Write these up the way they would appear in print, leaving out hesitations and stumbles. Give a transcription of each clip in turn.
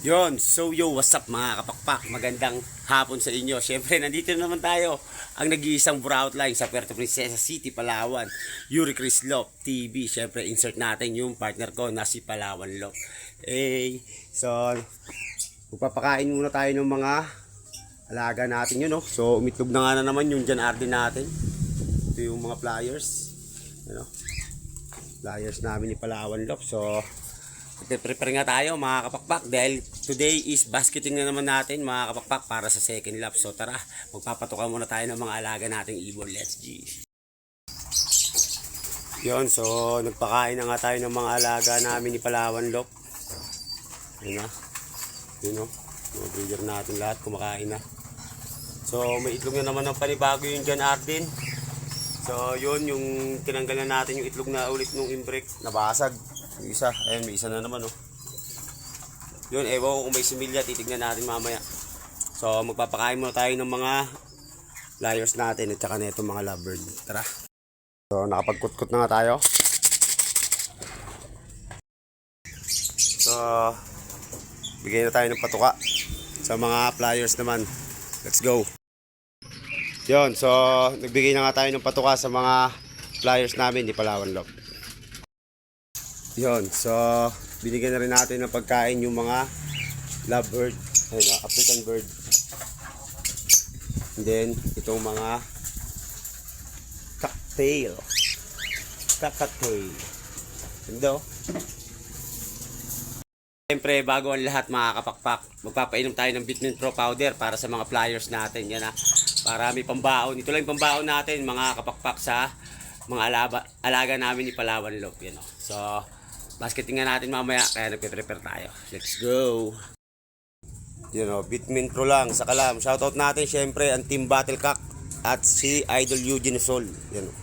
Yon, so yo, what's up mga kapakpak? Magandang hapon sa inyo. Siyempre, nandito naman tayo ang nag-iisang Buraut Line sa Puerto Princesa City, Palawan. Yuri Chris Lop TV. Siyempre, insert natin yung partner ko na si Palawan Lop. So, magpapakain muna tayo ng mga alaga natin yun, no? So, umitlog na nga na naman yung Jan Arden natin. Ito yung mga pliers. Ano? Pliers namin ni Palawan Lop. So, prepare nga tayo mga kapakpak dahil today is basketing na naman natin mga kapakpak para sa second lap. So tara, magpapatukan muna tayo ng mga alaga nating ibon. Let's G. Yun, so nagpakain na nga tayo ng mga alaga namin ni Palawan Lop. Yun na. Yun o. Mga breeder natin lahat kumakain na. So may itlog na naman ng panibago yung Jan Arden. So yun, yung tinanggal na natin yung itlog na ulit nung imbrek. Nabasag. Yung isa, ayun may isa na naman oh. Yun, ewan ko kung may similya, titignan natin mamaya. So magpapakain muna tayo ng mga layers natin at saka na itong mga lovebird. Tara. So nakapagkutkot na nga tayo. So bigyan na tayo ng patuka sa mga flyers naman. Let's go. Yun, so nagbigay na nga tayo ng patuka sa mga flyers namin di Palawan Lop. Yun, so binigyan na rin natin ng pagkain yung mga lovebird, African bird. And then itong mga cocktail. Ganda oh. Siyempre, bago ang lahat mga kapakpak, magpapainom tayo ng Vitamin Pro powder para sa mga flyers natin. Yan para may pambaon. Ito lang yung pambaon natin mga kapakpak sa mga alaga namin ni Palawan Lop. Yan oh. So basketing nga natin mamaya, kaya nagpe-prepare tayo. Let's go! Yun o, Vitamin Pro lang, sa kalam. Shoutout natin syempre ang Team Battlecock at si Idol Eugene Sol. Yan o.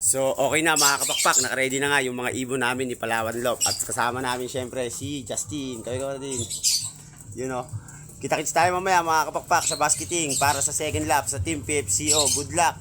So, okay na mga kapakpak. Nakaready na nga yung mga ibon namin ni Palawan Lop. At kasama namin syempre si Justin. Kaya din. Yun o. Kita-kits tayo mamaya mga kapakpak sa basketing para sa second lap sa Team PFCO. Good luck!